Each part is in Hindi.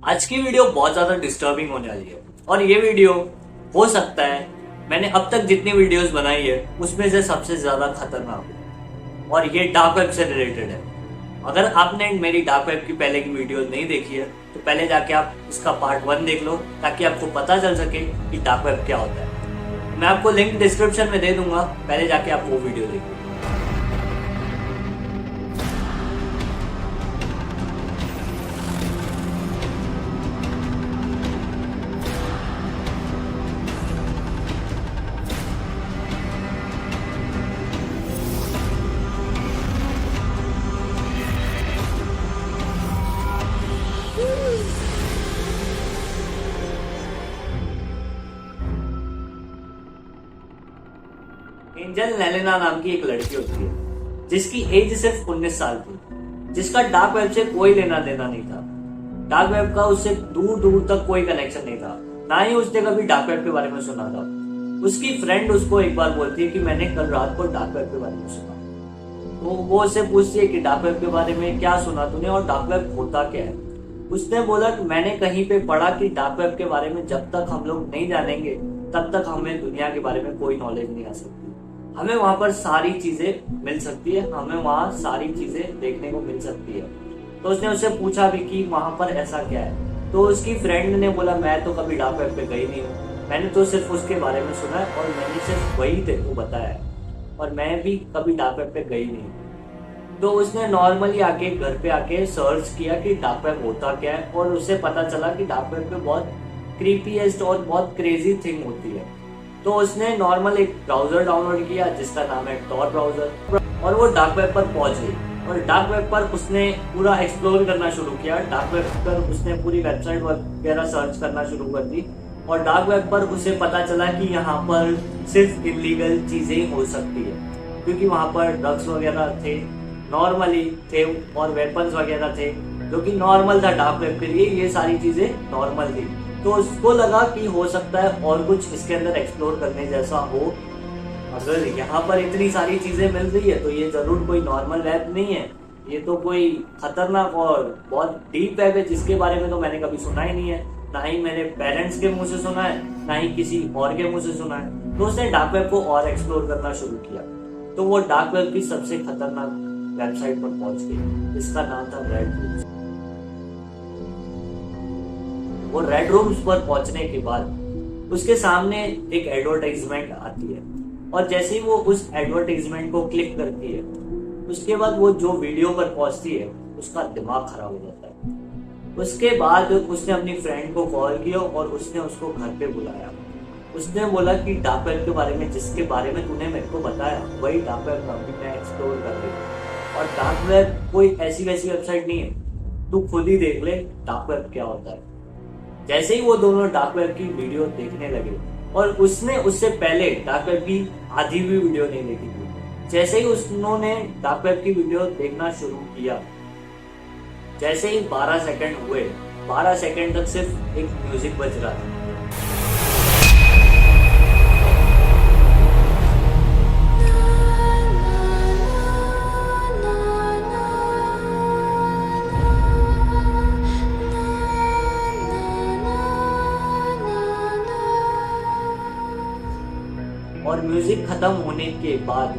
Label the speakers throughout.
Speaker 1: आज की वीडियो बहुत ज्यादा डिस्टर्बिंग होने वाली है और ये वीडियो हो सकता है मैंने अब तक जितनी वीडियोस बनाई है उसमें से सबसे ज्यादा खतरनाक है और ये डार्क वेब से रिलेटेड है। अगर आपने मेरी डार्क वेब की पहले की वीडियो नहीं देखी है तो पहले जाके आप इसका पार्ट 1 देख लो ताकि आपको पता चल सके कि डार्क वेब क्या होता है। मैं आपको लिंक डिस्क्रिप्शन में दे दूंगा, पहले जाके आप वो वीडियो देखो। एंजल लेलिना नाम की एक लड़की होती है जिसकी एज सिर्फ 19 साल थी, जिसका डार्क वेब से कोई लेना देना नहीं था। डार्क वेब का उससे दूर दूर तक कोई कनेक्शन नहीं था, ना ही उसने कभी डार्क वेब के बारे में सुना था। उसकी फ्रेंड उसको एक बार बोलती है कि मैंने कल रात को डार्क वेब के बारे में सुना। तो वो उससे पूछती है कि डार्क वेब के बारे में क्या सुना तूने और डार्क वेब होता क्या है। उसने बोला कि मैंने कहीं पे पढ़ा कि डार्क वेब के बारे में जब तक हम लोग नहीं जानेंगे तब तक हमें दुनिया के बारे में कोई नॉलेज नहीं आ सकती। हमें वहां पर सारी चीजें मिल सकती है, हमें वहां सारी चीजें देखने को मिल सकती है। तो उसने उससे पूछा भी कि वहां पर ऐसा क्या है। तो उसकी फ्रेंड ने बोला मैं तो कभी डार्क वेब पे गई नहीं हूँ, मैंने तो सिर्फ उसके बारे में सुना है और मैंने सिर्फ वही तेरे को बताया है और मैं भी कभी डार्क वेब पे गई नहीं। तो उसने नॉर्मली आके घर पे आके सर्च किया कि डार्क वेब होता क्या है और उससे पता चला कि डार्क वेब पे बहुत क्रीपीएस्ट और बहुत क्रेजी थिंग होती है। तो उसने नॉर्मल एक ब्राउजर डाउनलोड किया जिसका नाम है टॉर ब्राउजर और वो डार्क वेब पर पहुंच गई और डार्क वेब पर उसने पूरा एक्सप्लोर करना शुरू किया। डार्क वेब पर उसने पूरी वेबसाइट वगैरह सर्च करना शुरू कर दी और डार्क वेब पर उसे पता चला कि यहाँ पर सिर्फ इलीगल चीजें ही हो सकती है, क्योंकि वहां पर ड्रग्स वगैरह थे, नॉर्मली थे और वेपन्स वगैरह थे जो कि नॉर्मल था डार्क वेब के लिए, ये सारी चीजें नॉर्मल थी। तो उसको लगा कि हो सकता है और कुछ इसके अंदर एक्सप्लोर करने जैसा हो। अगर यहाँ पर इतनी सारी चीजें मिल रही है तो ये जरूर कोई नॉर्मल वेब नहीं है, ये तो कोई खतरनाक और बहुत डीप वेब है जिसके बारे में तो मैंने कभी सुना ही नहीं है, ना ही मेरे पेरेंट्स के मुंह से सुना है, ना ही किसी और के मुंह से सुना है। तो उसने डार्क वेब को और एक्सप्लोर करना शुरू किया। तो वो डार्क वेब की सबसे खतरनाक वेबसाइट पर पहुंच गई जिसका नाम था रेड रूम्स। वो रेड रूम्स पर पहुंचने के बाद उसके सामने एक एडवर्टाइजमेंट आती है और जैसे ही वो उस एडवर्टाइजमेंट को क्लिक करती है उसके बाद वो जो वीडियो पर पहुंचती है उसका दिमाग खराब हो जाता है। उसके बाद उसने अपनी फ्रेंड को कॉल किया और उसने उसको घर पे बुलाया। उसने बोला कि डार्क वेब के बारे में जिसके बारे में तूने मेरे को बताया वही डार्क वेब अभी मैं एक्सप्लोर कर रही हूँ और डार्क वेब कोई ऐसी वैसी वेबसाइट नहीं है, तू खुद ही देख ले डार्क वेब क्या होता है। जैसे ही वो दोनों डार्क वेब की वीडियो देखने लगे और उसने उससे पहले डार्क वेब की आधी भी वीडियो नहीं देखी थी, जैसे ही उन्होंने डार्क वेब की वीडियो देखना शुरू किया, जैसे ही 12 सेकंड हुए, 12 सेकंड तक सिर्फ एक म्यूजिक बज रहा था। और म्यूजिक खत्म होने के बाद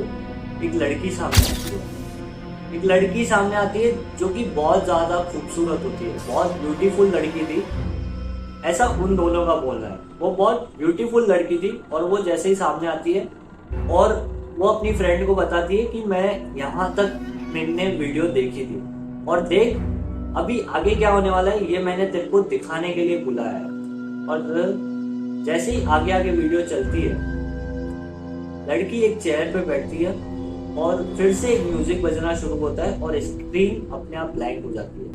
Speaker 1: एक लड़की सामने आती है। एक लड़की सामने आती है जो कि बहुत ज्यादा खूबसूरत होती है, बहुत ब्यूटीफुल लड़की थी, ऐसा उन दोनों का बोलना है। वो बहुत ब्यूटीफुल लड़की थी और वो जैसे ही सामने आती है और वो अपनी फ्रेंड को बताती है कि मैं यहाँ तक मैंने वीडियो देखी थी और देख अभी आगे क्या होने वाला है ये मैंने तेरे को दिखाने के लिए बुलाया है। और जैसे ही आगे आगे वीडियो चलती है लड़की एक चेयर पे बैठती है और फिर से एक म्यूजिक बजना शुरू होता है और स्क्रीन अपने आप ब्लैंक हो जाती है।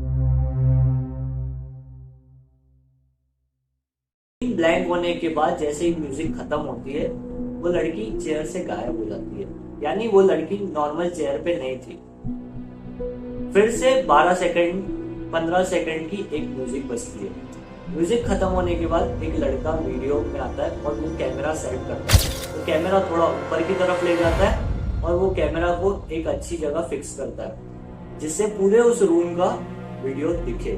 Speaker 1: स्क्रीन ब्लैंक होने के बाद जैसे ही म्यूजिक खत्म होती है वो लड़की चेयर से गायब हो जाती है, यानी वो लड़की नॉर्मल चेयर पे नहीं थी। फिर से 12 सेकंड 15 सेकंड की एक म्यूजिक बजती है। म्यूजिक खत्म होने के बाद एक लड़का वीडियो में आता है और वो कैमरा सेट करता है। तो कैमरा थोड़ा ऊपर की तरफ ले जाता है और वो कैमरा को एक अच्छी जगह फिक्स करता है जिससे पूरे उस रूम का वीडियो दिखे।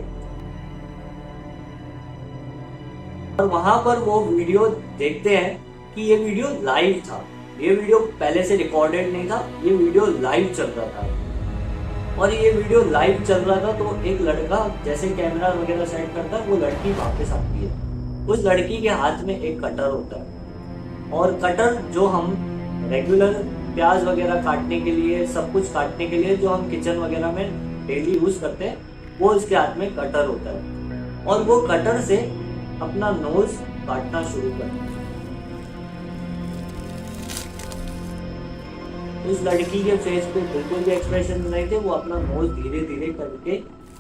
Speaker 1: और वहां पर वो वीडियो देखते हैं कि ये वीडियो लाइव था, ये वीडियो पहले से रिकॉर्डेड नहीं था, ये वीडियो लाइव चल रहा था। और ये वीडियो लाइव चल रहा था तो एक लड़का जैसे कैमरा वगैरह सेट करता है, वो लड़की वापस आती है। उस लड़की के हाथ में एक कटर होता है और कटर जो हम रेगुलर प्याज वगैरह काटने के लिए, सब कुछ काटने के लिए जो हम किचन वगैरह में डेली यूज करते हैं, वो इसके हाथ में कटर होता है। और वो कटर से अपना नोज काटना शुरू करता है। उस लड़की के फेस पे बिल्कुल भी एक्सप्रेशन नहीं थे, वो अपना नोज धीरे धीरे करके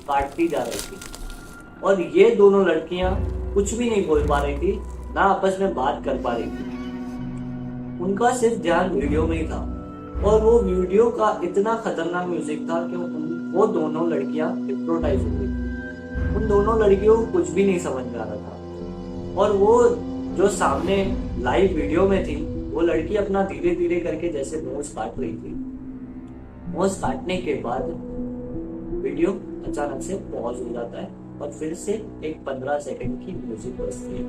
Speaker 1: काटती जा रही थी। और ये दोनों लड़कियां कुछ भी नहीं बोल पा रही थी, ना आपस में बात कर पा रही थी। उनका सिर्फ ध्यान वीडियो में ही था और वो वीडियो का इतना खतरनाक म्यूजिक था कि वो दोनों लड़कियां हिप्नोटाइज हो गई। उन दोनों लड़कियों को कुछ भी नहीं समझ में आ रहा था और वो जो सामने लाइव वीडियो में थी, वो लड़की अपना धीरे धीरे करके जैसे नोज काट रही थी। नोज काटने के बाद वीडियो अचानक से पॉज हो जाता है और फिर से एक 15 सेकंड की म्यूजिक बजती है।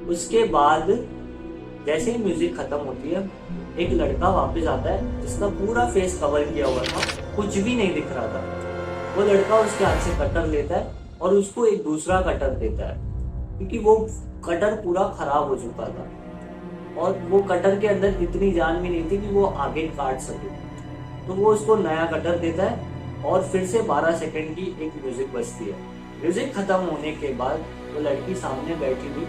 Speaker 1: उसके बाद जैसे ही म्यूजिक खत्म होती है, एक लड़का वापस आता है जिसका पूरा फेस कवर किया हुआ था, कुछ भी नहीं दिख रहा था। वो लड़का उसके हाथ से कटर लेता है और उसको एक दूसरा कटर देता है क्योंकि वो कटर पूरा खराब हो चुका था और वो कटर के अंदर इतनी जान भी नहीं थी कि वो आगे काट सके। तो वो उसको नया कटर देता है और फिर से 12 सेकंड की एक म्यूजिक बजती है। म्यूजिक खत्म होने के बाद वो लड़की सामने बैठी हुई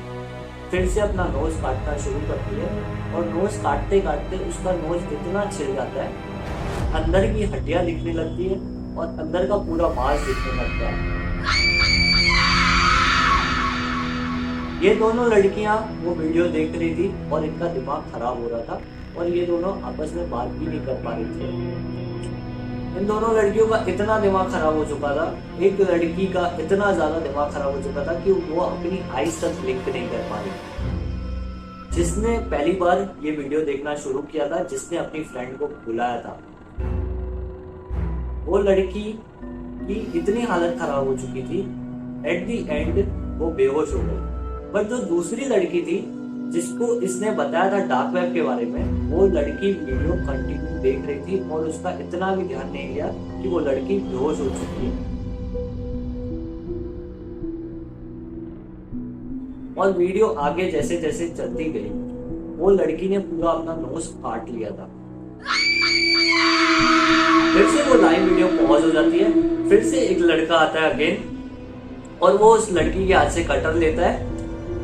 Speaker 1: फिर से अपना नोज काटना शुरू करती है और नोज काटते काटते उसका नोज इतना छिल जाता है, अंदर की हड्डियां दिखने लगती है और अंदर का पूरा मांस दिखने लगता है। ये दोनों लड़कियां वो वीडियो देख रही थी और इनका दिमाग खराब हो रहा था और ये दोनों आपस में बात भी नहीं कर पा रही थी। इन दोनों लड़कियों का इतना दिमाग खराब हो चुका था, एक लड़की का इतना ज्यादा दिमाग खराब हो चुका था कि वो अपनी आईज तक ब्लिंक नहीं कर पा रही। जिसने पहली बार ये वीडियो देखना शुरू किया था, जिसने अपनी फ्रेंड को बुलाया था, वो लड़की की इतनी हालत खराब हो चुकी थी, एट दी एंड वो बेहोश हो गई। पर जो दूसरी लड़की थी जिसको इसने बताया था डार्क वेब के बारे में, वो लड़की वीडियो कंटिन्यू देख रही थी और उसका इतना भी ध्यान नहीं गया कि वो लड़की बेहोश हो चुकी है। और वीडियो आगे जैसे जैसे चलती गई, वो लड़की ने पूरा अपना नोज काट लिया था। फिर से वो लाइव वीडियो पॉज हो जाती है, फिर से एक लड़का आता है अगेन और वो उस लड़की के हाथ से कटर लेता है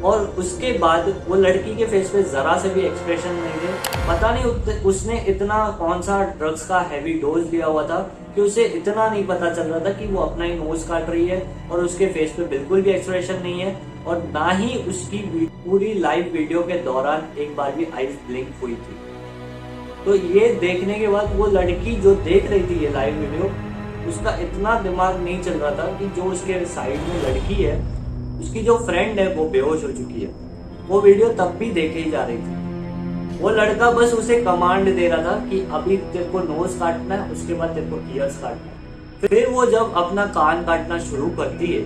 Speaker 1: और उसके बाद वो लड़की के फेस पे जरा से भी एक्सप्रेशन नहीं थे। पता नहीं उसने इतना कौन सा ड्रग्स का हैवी डोज लिया हुआ था कि उसे इतना नहीं पता चल रहा था कि वो अपना ही नोज काट रही है और उसके फेस पे बिल्कुल भी एक्सप्रेशन नहीं है और ना ही उसकी पूरी लाइव वीडियो के दौरान एक बार भी आईज ब्लिंक हुई थी। तो ये देखने के बाद वो लड़की जो देख रही थी ये लाइव वीडियो, उसका इतना दिमाग नहीं चल रहा था कि जो उसके साइड में लड़की है, उसकी जो फ्रेंड है, वो बेहोश हो चुकी है। वो वीडियो तब भी देखे ही जा रही थी। वो लड़का बस उसे कमांड दे रहा था कि अभी तेरे को नोज काटना है, उसके बाद तेरे को ईयर्स काटना है। फिर वो जब अपना कान काटना शुरू करती है,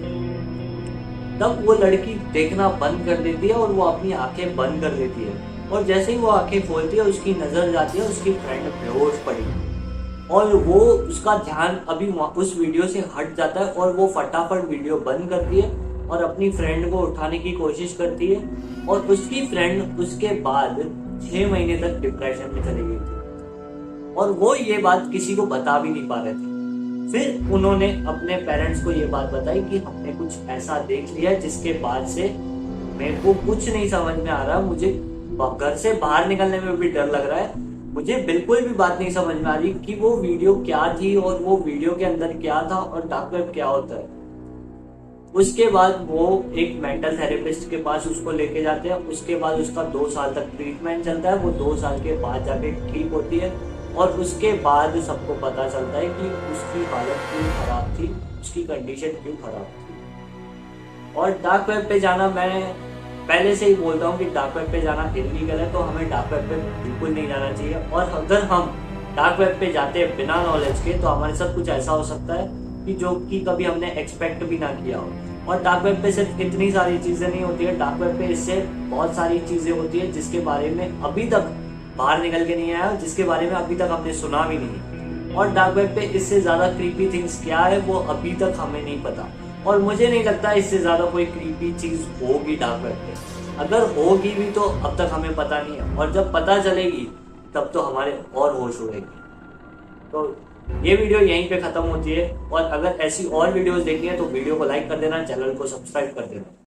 Speaker 1: तब वो लड़की देखना बंद कर देती है और वो अपनी आंखें बंद कर लेती है। और जैसे ही वो आंखें खोलती है, उसकी नजर जाती है उसकी फ्रेंड बेहोश पड़ी और वो उसका ध्यान अभी उस वीडियो से हट जाता है और वो फटाफट वीडियो बंद करती है और अपनी फ्रेंड को उठाने की कोशिश करती है। और उसकी फ्रेंड उसके बाद 6 महीने तक डिप्रेशन में चली गई थी और वो ये बात किसी को बता भी नहीं पा रहे थे। फिर उन्होंने अपने पेरेंट्स को ये बात बताई कि हमने कुछ ऐसा देख लिया जिसके बाद से मेरे को कुछ नहीं समझ में आ रहा, मुझे घर से बाहर निकलने में भी डर लग रहा है, मुझे बिल्कुल भी बात नहीं समझ में आ रही कि वो वीडियो क्या थी और वो वीडियो के अंदर क्या था और डार्क वेब क्या होता है। उसके बाद वो एक मेंटल थेरेपिस्ट के पास उसको लेके जाते हैं। उसके बाद उसका 2 साल तक ट्रीटमेंट चलता है। वो 2 साल के बाद जाके ठीक होती है और उसके बाद सबको पता चलता है कि उसकी हालत क्यों खराब थी, उसकी कंडीशन क्यों खराब थी। और डार्क वेब पे जाना, मैं पहले से ही बोलता हूँ कि डार्क वेब पे जाना इलीगल है, तो हमें डार्क वेब पे बिल्कुल नहीं जाना चाहिए। और अगर हम डार्क वेब पे जाते हैं बिना नॉलेज के, तो हमारे साथ कुछ ऐसा हो सकता है कि जो कि कभी हमने एक्सपेक्ट भी ना किया हो। और डार्क वेब पे सिर्फ इतनी सारी चीजें नहीं होती है, डार्क वेब पे इससे बहुत सारी चीजें होती है जिसके बारे में अभी तक बाहर निकल के नहीं आया, जिसके बारे में अभी तक हमने सुना भी नहीं। और डार्क वेब पे इससे ज्यादा क्रीपी थिंग्स क्या है वो अभी तक हमें नहीं पता, और मुझे नहीं लगता इससे ज्यादा कोई क्रीपी चीज होगी डार्क वेब पे। अगर होगी भी तो अब तक हमें पता नहीं है, और जब पता चलेगी तब तो हमारे और होश उड़ेंगे। तो ये वीडियो यहीं पे खत्म होती है, और अगर ऐसी और वीडियोस देखनी है तो वीडियो को लाइक कर देना, चैनल को सब्सक्राइब कर देना।